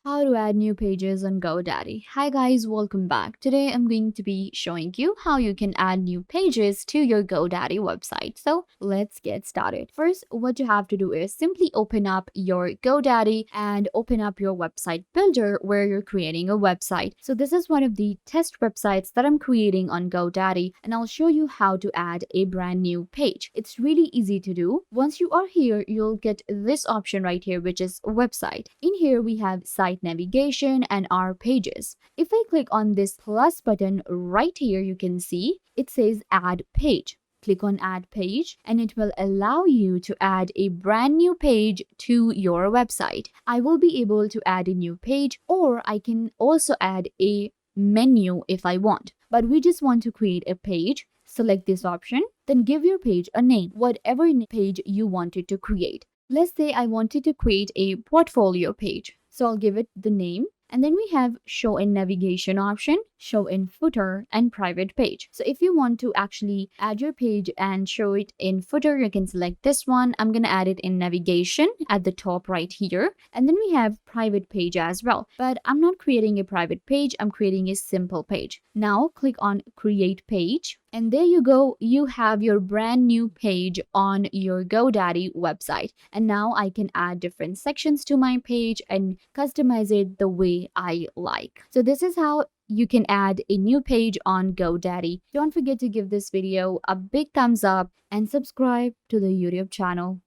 How to add new pages on GoDaddy. Hi guys, welcome back. Today I'm going to be showing you how you can add new pages to your GoDaddy website. So let's get started. First, what you have to do is simply open up your GoDaddy and open up your website builder where you're creating a website. So this is one of the test websites that I'm creating on GoDaddy, and I'll show you how to add a brand new page. It's really easy to do. Once you are here, you'll get this option right here, which is website. In here, we have site navigation and our pages. If I click on this plus button right here, you can see it says add page. Click on add page and it will allow you to add a brand new page to your website. I will be able to add a new page, or I can also add a menu if I want. But we just want to create a page. Select this option, then give your page a name, whatever page you wanted to create. Let's say I wanted to create a portfolio page. So I'll give it the name. And then we have show in navigation option, show in footer, and private page. So if you want to actually add your page and show it in footer, you can select this one. I'm going to add it in navigation at the top right here. And then we have private page as well. But I'm not creating a private page. I'm creating a simple page. Now click on create page. And there you go. You have your brand new page on your GoDaddy website. And now I can add different sections to my page and customize it the way I like. So this is how you can add a new page on GoDaddy. Don't forget to give this video a big thumbs up and subscribe to the YouTube channel.